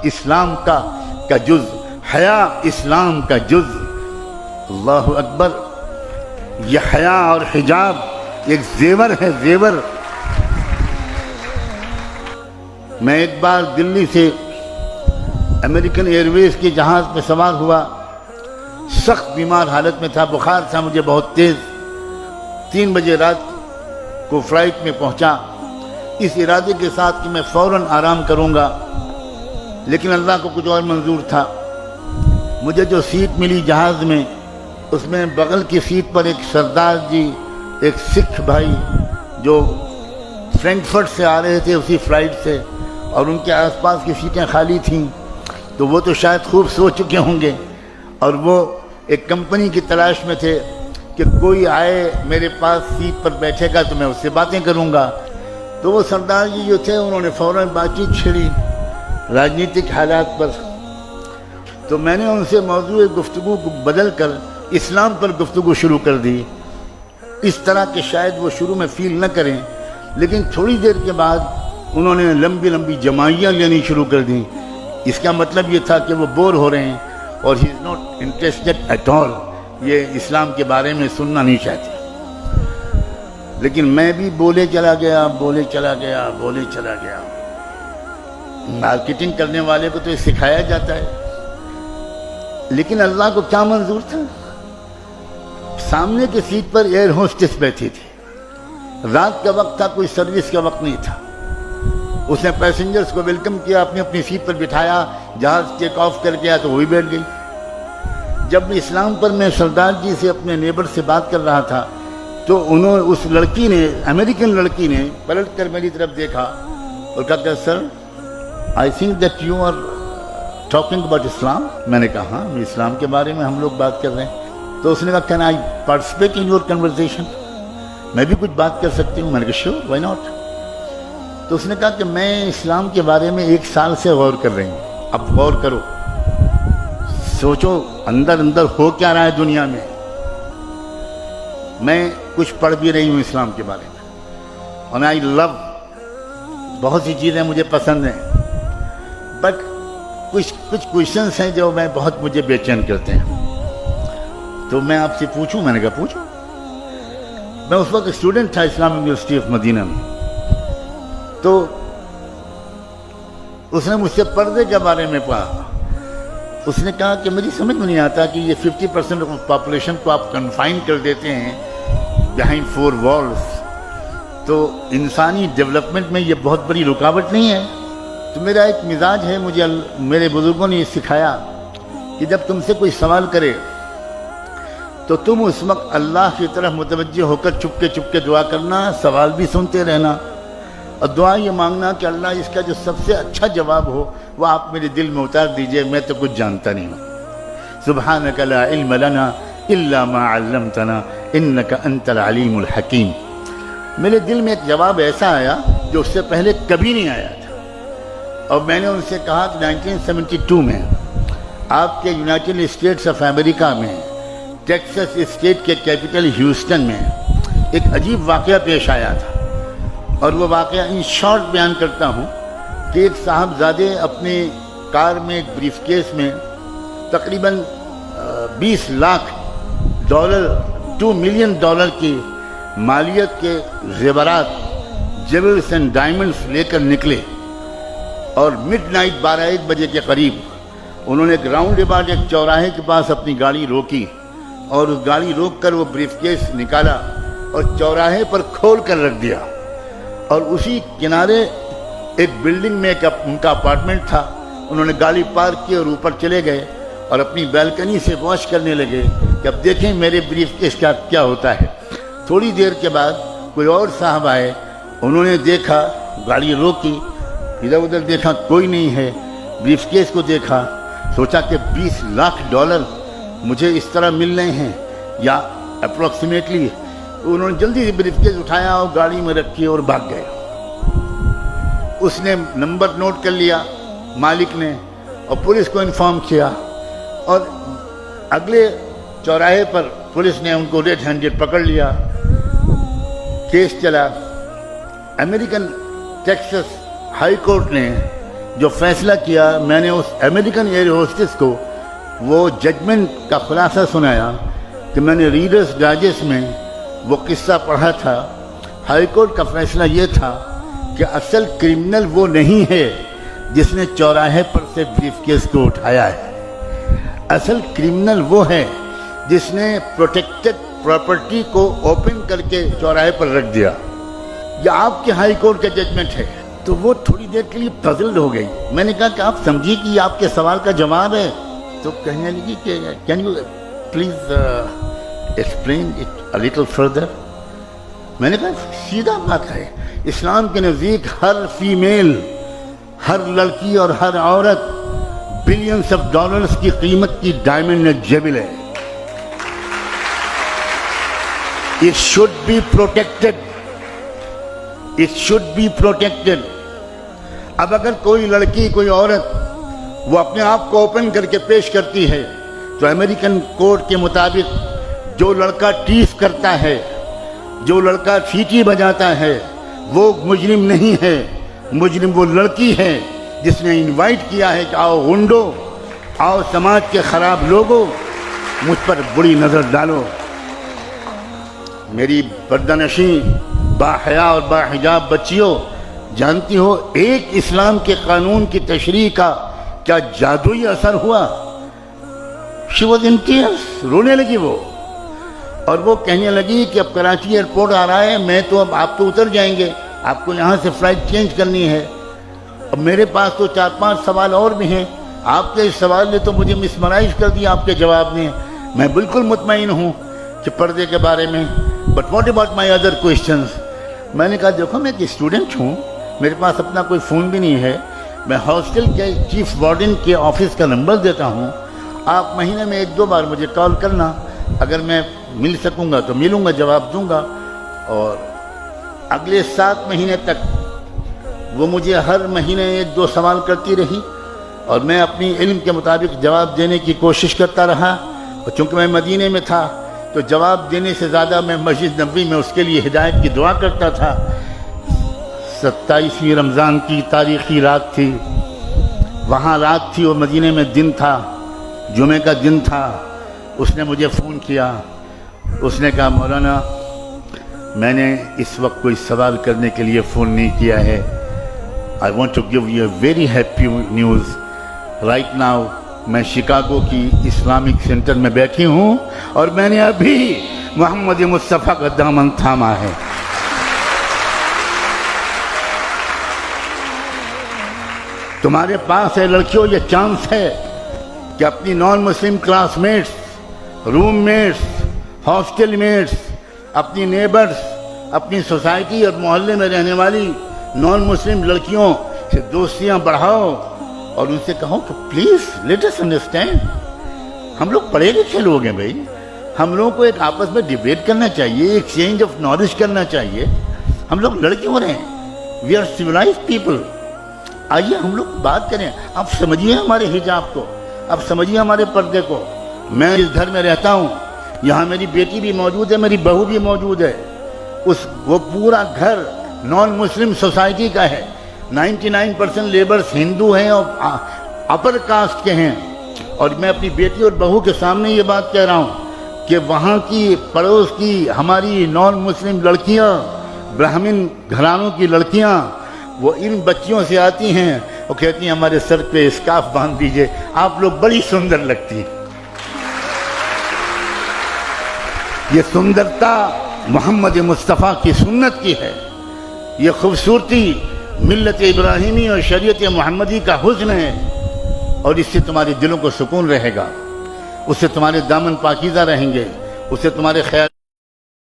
اسلام کا جز، حیا اسلام کا جز۔ اللہ اکبر۔ یہ حیا اور حجاب ایک زیور ہے، زیور۔ میں ایک بار دلی سے امریکن ایئر ویز کے جہاز پہ سوار ہوا، سخت بیمار حالت میں تھا، بخار تھا مجھے بہت تیز۔ 3 بجے رات کو فلائٹ میں پہنچا، اس ارادے کے ساتھ کہ میں فوراً آرام کروں گا، لیکن اللہ کو کچھ اور منظور تھا۔ مجھے جو سیٹ ملی جہاز میں، اس میں بغل کی سیٹ پر ایک سردار جی، ایک سکھ بھائی جو فرینکفرٹ سے آ رہے تھے اسی فلائٹ سے، اور ان کے آس پاس کی سیٹیں خالی تھیں، تو وہ تو شاید خوب سو چکے ہوں گے، اور وہ ایک کمپنی کی تلاش میں تھے کہ کوئی آئے میرے پاس سیٹ پر بیٹھے گا تو میں اس سے باتیں کروں گا۔ تو وہ سردار جی جو تھے انہوں نے فوراً بات چیت چھیڑی راجنیتک حالات پر۔ تو میں نے ان سے موضوع گفتگو کو بدل کر اسلام پر گفتگو شروع کر دی، اس طرح کہ شاید وہ شروع میں فیل نہ کریں، لیکن تھوڑی دیر کے بعد انہوں نے لمبی لمبی جمائیاں لینی شروع کر دیں۔ اس کا مطلب یہ تھا کہ وہ بور ہو رہے ہیں اور he is not interested at all, یہ اسلام کے بارے میں سننا نہیں چاہتے۔ لیکن میں بھی بولے چلا گیا، بولے چلا گیا، بولے چلا گیا۔ مارکیٹنگ کرنے والے کو تو یہ سکھایا جاتا ہے، لیکن اللہ کو کیا منظور تھا؟ سامنے کی سیٹ پر ایئر ہوسٹس بیٹھی تھی، رات کا وقت تھا، کوئی سروس کا وقت نہیں تھا۔ اس نے پیسنجرز کو ویلکم کیا، اپنی اپنی سیٹ پر بٹھایا، جہاز ٹیک آف کر گیا تو وہی بیٹھ گئی۔ جب اسلام پر میں سردار جی سے اپنے نیبر سے بات کر رہا تھا تو اس لڑکی نے، امریکن لڑکی نے پلٹ کر میری طرف دیکھا اور کہا کہ sir I think that you are talking about Islam. میں نے کہا ہاں، اسلام کے بارے میں ہم لوگ بات کر رہے ہیں۔ تو اس نے کہا can I participate in your conversation, میں بھی کچھ بات کر سکتی ہوں؟ میں نے کہا شیور، وائی ناٹ۔ تو اس نے کہا کہ میں اسلام کے بارے میں 1 سال سے غور کر رہی ہوں، اب غور کرو، سوچو اندر اندر ہو کیا رہا ہے دنیا میں۔ میں کچھ پڑھ بھی رہی ہوں اسلام کے بارے میں، اور آئی لو، بہت سی چیزیں مجھے پسند ہیں، بٹ کچھ کویشچنس ہیں جو مجھے بے چین کرتے ہیں۔ تو میں آپ سے پوچھوں؟ میں نے کہا پوچھو۔ میں اس وقت اسٹوڈنٹ تھا اسلام یونیورسٹی آف مدینہ میں، تو اس نے مجھ سے پردے کے بارے میں پڑھا۔ اس نے کہا کہ مجھے سمجھ میں نہیں آتا کہ یہ 50% آف پاپولیشن کو آپ کنفائن کر دیتے ہیں بیہائنڈ 4 والز، تو انسانی ڈیولپمنٹ میں یہ بہت بڑی رکاوٹ نہیں ہے؟ تو میرا ایک مزاج ہے، مجھے میرے بزرگوں نے یہ سکھایا کہ جب تم سے کوئی سوال کرے تو تم اس وقت اللہ کی طرف متوجہ ہو کر چپکے چپکے دعا کرنا، سوال بھی سنتے رہنا، اور دعا یہ مانگنا کہ اللہ اس کا جو سب سے اچھا جواب ہو وہ آپ میرے دل میں اتار دیجئے، میں تو کچھ جانتا نہیں ہوں۔ سبحانک لا علم لنا الا ما علمتنا انک انت العلیم الحکیم۔ میرے دل میں ایک جواب ایسا آیا جو اس سے پہلے کبھی نہیں آیا تھا، اور میں نے ان سے کہا کہ 1972 میں آپ کے یونائٹڈ اسٹیٹس آف امریکہ میں ٹیکسس اسٹیٹ کے کیپٹل ہیوسٹن میں ایک عجیب واقعہ پیش آیا تھا، اور وہ واقعہ ان شارٹ بیان کرتا ہوں کہ ایک صاحبزادے اپنے کار میں ایک بریف کیس میں تقریباً $20 لاکھ 2 ملین ڈالر کی مالیت کے زیورات، جیولز اینڈ ڈائمنڈز لے کر نکلے، اور مڈ نائٹ 12-1 بجے کے قریب انہوں نے ایک راؤنڈ اباؤٹ ایک چوراہے کے پاس اپنی گاڑی روکی، اور اس گاڑی روک کر وہ بریف کیس نکالا اور چوراہے پر کھول کر رکھ دیا، اور اسی کنارے ایک بلڈنگ میں ان کا اپارٹمنٹ تھا۔ انہوں نے گاڑی پارک کی اور اوپر چلے گئے اور اپنی بیلکنی سے واچ کرنے لگے کہ اب دیکھیں میرے بریف کیس کا کیا ہوتا ہے۔ تھوڑی دیر کے بعد کوئی اور صاحب آئے، انہوں نے دیکھا، گاڑی روکی، ادھر ادھر دیکھا، کوئی نہیں ہے، بریف کیس کو دیکھا، سوچا کہ $20 لاکھ مجھے اس طرح مل رہے ہیں یا اپروکسیمیٹلی۔ انہوں نے جلدی سے بریف کیس اٹھایا اور گاڑی میں رکھی اور بھاگ گئے۔ اس نے نمبر نوٹ کر لیا مالک نے، اور پولیس کو انفارم کیا، اور اگلے چوراہے پر پولیس نے ان کو ریڈ ہینڈڈ پکڑ لیا۔ کیس چلا، امریکن ٹیکسس ہائی کورٹ نے جو فیصلہ کیا، میں نے اس امریکن ایئر ہوسٹس کو وہ ججمنٹ کا خلاصہ سنایا کہ میں نے ریڈرز ڈائجسٹ میں وہ قصہ پڑھا تھا۔ ہائی کورٹ کا فیصلہ یہ تھا کہ اصل کرمنل وہ نہیں ہے جس نے چوراہے پر سے بریف کیس کو اٹھایا ہے، اصل کرمنل وہ ہے جس نے پروٹیکٹڈ پراپرٹی کو اوپن کر کے چوراہے پر رکھ دیا۔ یہ آپ کے ہائی کورٹ کا ججمنٹ ہے۔ تو وہ تھوڑی دیر کے لیے پزلڈ ہو گئی۔ میں نے کہا کہ آپ سمجھیے کہ یہ آپ کے سوال کا جواب ہے؟ تو کہنے لگی کہ can you please explain it a little further. میں نے کہا سیدھا بات ہے، اسلام کے نزدیک ہر فیمیل، ہر لڑکی اور ہر عورت بلینس آف ڈالرز کی قیمت کی ڈائمنڈ نیگلیجبل ہے۔ It should be protected. It should be protected. اب اگر کوئی لڑکی، کوئی عورت وہ اپنے آپ کو اوپن کر کے پیش کرتی ہے تو امریکن کوڈ کے مطابق جو لڑکا ٹیس کرتا ہے، جو لڑکا سیٹی بجاتا ہے، وہ مجرم نہیں ہے، مجرم وہ لڑکی ہے جس نے انوائٹ کیا ہے کہ آؤ غنڈو، آؤ سماج کے خراب لوگوں، مجھ پر بری نظر ڈالو۔ میری پردہ نشین باحیا اور باحجاب بچیوں، جانتی ہو ایک اسلام کے قانون کی تشریح کا کیا جادوئی اثر ہوا؟ She was in tears، رونے لگی وہ، اور وہ کہنے لگی کہ اب کراچی ایئرپورٹ آ رہا ہے، میں تو اب آپ تو اتر جائیں گے، آپ کو یہاں سے فلائٹ چینج کرنی ہے، اب میرے پاس تو 4-5 سوال اور بھی ہیں، آپ کے اس سوال نے تو مجھے مسمرائز کر دیا آپ کے جواب نے۔ میں بالکل مطمئن ہوں کہ پردے کے بارے میں، but what about my other questions? میں نے کہا دیکھو میں ایک اسٹوڈنٹ ہوں، میرے پاس اپنا کوئی فون بھی نہیں ہے، میں ہاسٹل کے چیف وارڈن کے آفس کا نمبر دیتا ہوں، آپ مہینے میں 1-2 بار مجھے کال کرنا، اگر میں مل سکوں گا تو ملوں گا، جواب دوں گا۔ اور اگلے 7 مہینے تک وہ مجھے ہر مہینے 1-2 سوال کرتی رہی، اور میں اپنی علم کے مطابق جواب دینے کی کوشش کرتا رہا، اور چونکہ میں مدینے میں تھا تو جواب دینے سے زیادہ میں مسجد نبوی میں اس کے لیے ہدایت کی دعا کرتا تھا۔ 27ویں رمضان کی تاریخی رات تھی، وہاں رات تھی اور مدینے میں دن تھا، جمعے کا دن تھا۔ اس نے مجھے فون کیا، اس نے کہا مولانا میں نے اس وقت کوئی سوال کرنے کے لیے فون نہیں کیا ہے، I want to give you a very happy news right now۔ میں شکاگو کی اسلامک سینٹر میں بیٹھی ہوں اور میں نے ابھی محمد مصطفیٰ کا دامن تھاما ہے۔ تمہارے پاس ہے لڑکیوں یہ چانس ہے کہ اپنی نان مسلم کلاس میٹس، روم میٹس، ہاسٹل میٹس، اپنی نیبرز، اپنی سوسائٹی اور محلے میں رہنے والی نان مسلم لڑکیوں سے دوستیاں بڑھاؤ، اور ان سے کہو کہ پلیز لیٹ اس انڈرسٹینڈ، ہم لوگ پڑھے لکھے لوگ ہیں بھائی، ہم لوگوں کو ایک آپس میں ڈیبیٹ کرنا چاہیے، ایکسچینج آف نالج کرنا چاہیے۔ ہم لوگ لڑ کیوں رہے ہیں؟ We are civilised people. آئیے ہم لوگ بات کریں، آپ سمجھیے ہمارے حجاب کو، آپ سمجھیے ہمارے پردے کو۔ میں اس گھر میں رہتا ہوں، یہاں میری بیٹی بھی موجود ہے، میری بہو بھی موجود ہے، وہ پورا گھر نان مسلم سوسائٹی کا ہے، 99% لیبرز ہندو ہیں اور اپر کاسٹ کے ہیں، اور میں اپنی بیٹی اور بہو کے سامنے یہ بات کہہ رہا ہوں کہ وہاں کی پڑوس کی ہماری نان مسلم لڑکیاں، برہمن گھرانوں کی لڑکیاں، وہ ان بچیوں سے آتی ہیں، وہ کہتی ہیں ہمارے سر پہ اسکارف باندھ دیجئے، آپ لوگ بڑی سندر لگتی ہیں۔ یہ سندرتا محمد مصطفیٰ کی سنت کی ہے، یہ خوبصورتی ملت ابراہیمی اور شریعت محمدی کا حسن ہے، اور اس سے تمہارے دلوں کو سکون رہے گا، اس سے تمہارے دامن پاکیزہ رہیں گے، اس سے تمہارے خیال